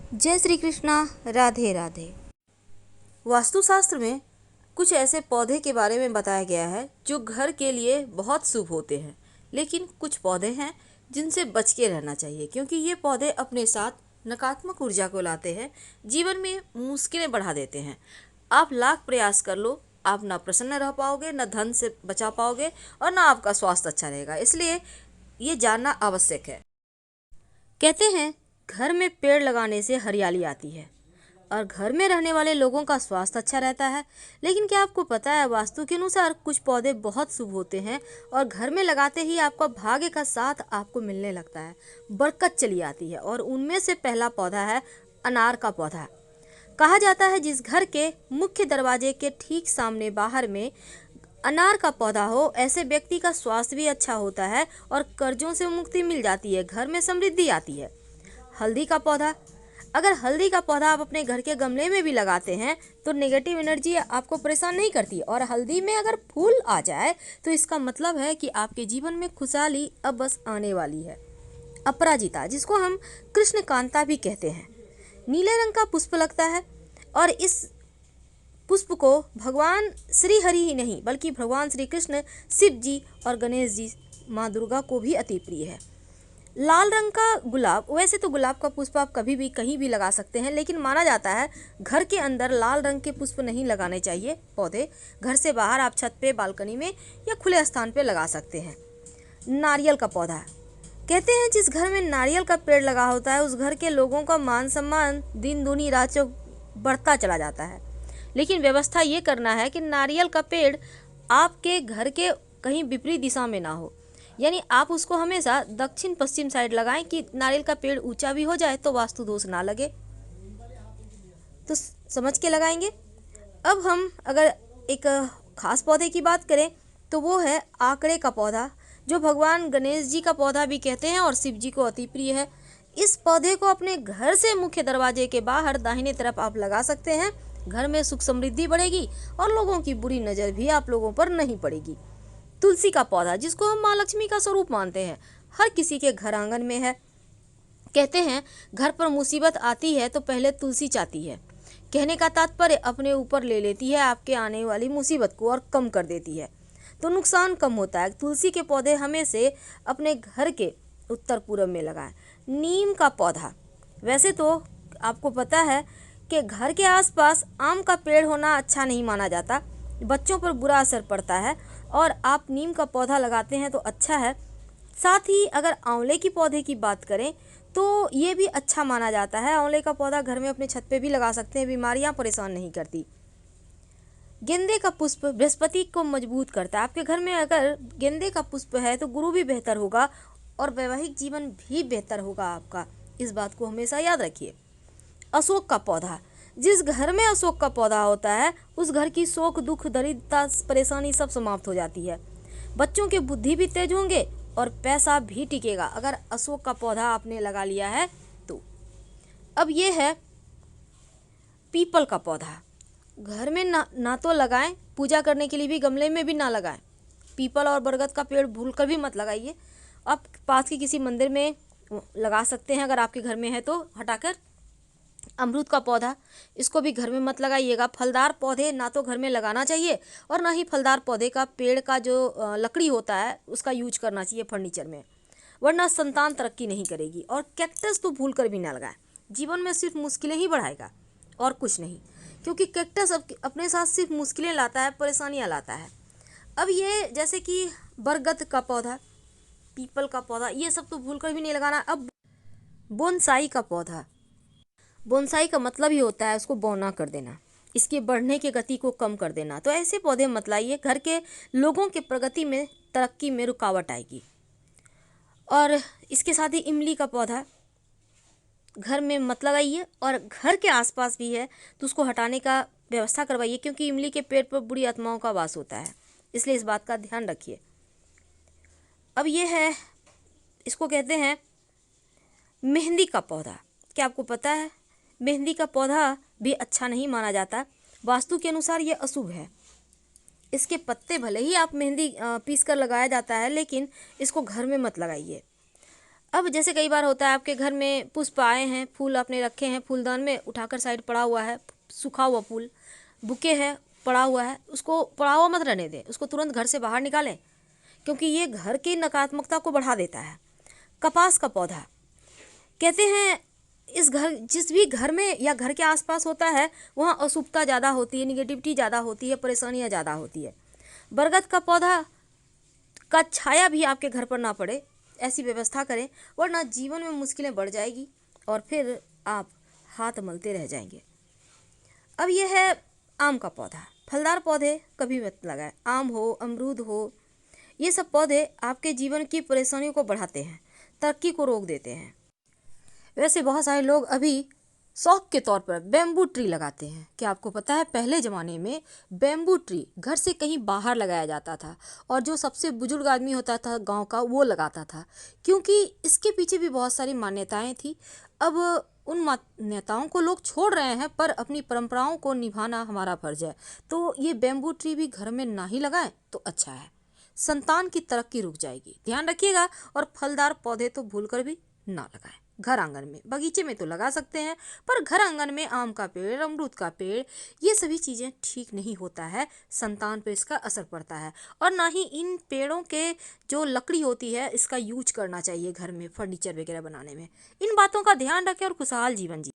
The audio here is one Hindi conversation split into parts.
जय श्री कृष्णा। राधे राधे। वास्तुशास्त्र में कुछ ऐसे पौधे के बारे में बताया गया है जो घर के लिए बहुत शुभ होते हैं, लेकिन कुछ पौधे हैं जिनसे बच के रहना चाहिए, क्योंकि ये पौधे अपने साथ नकारात्मक ऊर्जा को लाते हैं, जीवन में मुश्किलें बढ़ा देते हैं। आप लाख प्रयास कर लो, आप ना प्रसन्न रह पाओगे, ना धन से बचा पाओगे और ना आपका स्वास्थ्य अच्छा रहेगा। इसलिए ये जानना आवश्यक है। कहते हैं घर में पेड़ लगाने से हरियाली आती है और घर में रहने वाले लोगों का स्वास्थ्य अच्छा रहता है। लेकिन क्या आपको पता है, वास्तु के अनुसार कुछ पौधे बहुत शुभ होते हैं और घर में लगाते ही आपका भाग्य का साथ आपको मिलने लगता है, बरकत चली आती है। और उनमें से पहला पौधा है अनार का पौधा। कहा जाता है जिस घर के मुख्य दरवाजे के ठीक सामने बाहर में अनार का पौधा हो, ऐसे व्यक्ति का स्वास्थ्य भी अच्छा होता है और कर्जों से मुक्ति मिल जाती है, घर में समृद्धि आती है। हल्दी का पौधा। अगर हल्दी का पौधा आप अपने घर के गमले में भी लगाते हैं तो नेगेटिव एनर्जी आपको परेशान नहीं करती, और हल्दी में अगर फूल आ जाए तो इसका मतलब है कि आपके जीवन में खुशहाली अब बस आने वाली है। अपराजिता, जिसको हम कृष्ण कांता भी कहते हैं, नीले रंग का पुष्प लगता है और इस पुष्प को भगवान श्री हरि ही नहीं बल्कि भगवान श्री कृष्ण, शिव जी और गणेश जी, माँ दुर्गा को भी अति प्रिय है। लाल रंग का गुलाब। वैसे तो गुलाब का पुष्प आप कभी भी कहीं भी लगा सकते हैं, लेकिन माना जाता है घर के अंदर लाल रंग के पुष्प नहीं लगाने चाहिए पौधे। घर से बाहर आप छत पे, बालकनी में या खुले स्थान पे लगा सकते हैं। नारियल का पौधा। कहते हैं जिस घर में नारियल का पेड़ लगा होता है उस घर के लोगों का मान सम्मान दिन दूनी रात चौक बढ़ता चला जाता है। लेकिन व्यवस्था ये करना है कि नारियल का पेड़ आपके घर के कहीं विपरीत दिशा में ना हो, यानी आप उसको हमेशा दक्षिण पश्चिम साइड लगाएं कि नारियल का पेड़ ऊंचा भी हो जाए तो वास्तु दोष ना लगे। तो समझ के लगाएंगे। अब हम अगर एक खास पौधे की बात करें तो वो है आकड़े का पौधा, जो भगवान गणेश जी का पौधा भी कहते हैं और शिव जी को अति प्रिय है। इस पौधे को अपने घर से मुख्य दरवाजे के बाहर दाहिने तरफ आप लगा सकते हैं। घर में सुख समृद्धि बढ़ेगी और लोगों की बुरी नज़र भी आप लोगों पर नहीं पड़ेगी। तुलसी का पौधा, जिसको हम माँ लक्ष्मी का स्वरूप मानते हैं, हर किसी के घर आंगन में है। कहते हैं घर पर मुसीबत आती है तो पहले तुलसी चाहती है। कहने का तात्पर्य अपने ऊपर ले लेती है आपके आने वाली मुसीबत को और कम कर देती है, तो नुकसान कम होता है। तुलसी के पौधे हमें से अपने घर के उत्तर पूर्व में लगाएं। नीम का पौधा। वैसे तो आपको पता है कि घर के आसपास आम का पेड़ होना अच्छा नहीं माना जाता, बच्चों पर बुरा असर पड़ता है, और आप नीम का पौधा लगाते हैं तो अच्छा है। साथ ही अगर आंवले की पौधे की बात करें तो ये भी अच्छा माना जाता है। आंवले का पौधा घर में अपने छत पे भी लगा सकते हैं, बीमारियां परेशान नहीं करती। गेंदे का पुष्प बृहस्पति को मजबूत करता है। आपके घर में अगर गेंदे का पुष्प है तो गुरु भी बेहतर होगा और वैवाहिक जीवन भी बेहतर होगा आपका। इस बात को हमेशा याद रखिए। अशोक का पौधा। जिस घर में अशोक का पौधा होता है उस घर की शोक, दुख, दरिद्रता, परेशानी सब समाप्त हो जाती है। बच्चों के बुद्धि भी तेज होंगे और पैसा भी टिकेगा अगर अशोक का पौधा आपने लगा लिया है तो। अब ये है पीपल का पौधा। घर में ना तो लगाएं, पूजा करने के लिए भी गमले में भी ना लगाएं। पीपल और बरगद का पेड़ भूलकर भी मत लगाइए। आप पास के किसी मंदिर में लगा सकते हैं अगर आपके घर में है तो हटाकर। अमरूद का पौधा, इसको भी घर में मत लगाइएगा। फलदार पौधे ना तो घर में लगाना चाहिए और ना ही फलदार पौधे का पेड़ का जो लकड़ी होता है उसका यूज करना चाहिए फर्नीचर में, वरना संतान तरक्की नहीं करेगी। और कैक्टस तो भूल कर भी ना लगाएं, जीवन में सिर्फ मुश्किलें ही बढ़ाएगा और कुछ नहीं, क्योंकि कैक्टस अपने साथ सिर्फ मुश्किलें लाता है, परेशानियाँ लाता है। अब ये जैसे कि बरगद का पौधा, पीपल का पौधा, ये सब तो भूल कर भी नहीं लगाना। अब बोनसाई का पौधा। बोनसाई का मतलब ही होता है उसको बौना कर देना, इसके बढ़ने की गति को कम कर देना। तो ऐसे पौधे मत लाइए, घर के लोगों के प्रगति में, तरक्की में रुकावट आएगी। और इसके साथ ही इमली का पौधा घर में मत लगाइए, और घर के आसपास भी है तो उसको हटाने का व्यवस्था करवाइए, क्योंकि इमली के पेड़ पर बुरी आत्माओं का वास होता है, इसलिए इस बात का ध्यान रखिए। अब ये है, इसको कहते हैं मेहंदी का पौधा। क्या आपको पता है मेहंदी का पौधा भी अच्छा नहीं माना जाता, वास्तु के अनुसार ये अशुभ है। इसके पत्ते भले ही आप मेहंदी पीस कर लगाया जाता है, लेकिन इसको घर में मत लगाइए। अब जैसे कई बार होता है आपके घर में पुष्प आए हैं, फूल आपने रखे हैं फूलदान में, उठाकर साइड पड़ा हुआ है, सूखा हुआ फूल बुके है पड़ा हुआ है, उसको पड़ा हुआ मत रहने दें, उसको तुरंत घर से बाहर निकालें, क्योंकि ये घर की नकारात्मकता को बढ़ा देता है। कपास का पौधा, कहते हैं इस घर जिस भी घर में या घर के आसपास होता है वहाँ अशुभता ज़्यादा होती है, निगेटिविटी ज़्यादा होती है, परेशानियाँ ज़्यादा होती है। बरगद का पौधा का छाया भी आपके घर पर ना पड़े, ऐसी व्यवस्था करें, वरना जीवन में मुश्किलें बढ़ जाएगी और फिर आप हाथ मलते रह जाएंगे। अब यह है आम का पौधा। फलदार पौधे कभी मत लगाएं, आम हो, अमरूद हो, ये सब पौधे आपके जीवन की परेशानियों को बढ़ाते हैं, तरक्की को रोक देते हैं। वैसे बहुत सारे लोग अभी शौक के तौर पर बैम्बू ट्री लगाते हैं। क्या आपको पता है पहले ज़माने में बैम्बू ट्री घर से कहीं बाहर लगाया जाता था और जो सबसे बुजुर्ग आदमी होता था गांव का वो लगाता था, क्योंकि इसके पीछे भी बहुत सारी मान्यताएं थी। अब उन मान्यताओं को लोग छोड़ रहे हैं, पर अपनी परंपराओं को निभाना हमारा फर्ज है। तो ये बैम्बू ट्री भी घर में ना ही लगाएं तो अच्छा है, संतान की तरक्की रुक जाएगी, ध्यान रखिएगा। और फलदार पौधे तो भूलकर भी ना लगाएं। घर आंगन में, बगीचे में तो लगा सकते हैं, पर घर आंगन में आम का पेड़, अमरूद का पेड़, ये सभी चीज़ें ठीक नहीं होता है, संतान पर इसका असर पड़ता है। और ना ही इन पेड़ों के जो लकड़ी होती है इसका यूज करना चाहिए घर में फर्नीचर वगैरह बनाने में। इन बातों का ध्यान रखें और खुशहाल जीवन जी।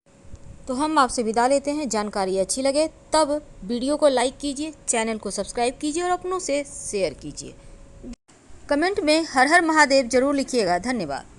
तो हम आपसे विदा लेते हैं। जानकारी अच्छी लगे तब वीडियो को लाइक कीजिए, चैनल को सब्सक्राइब कीजिए और अपनों से शेयर कीजिए। कमेंट में हर हर महादेव जरूर लिखिएगा। धन्यवाद।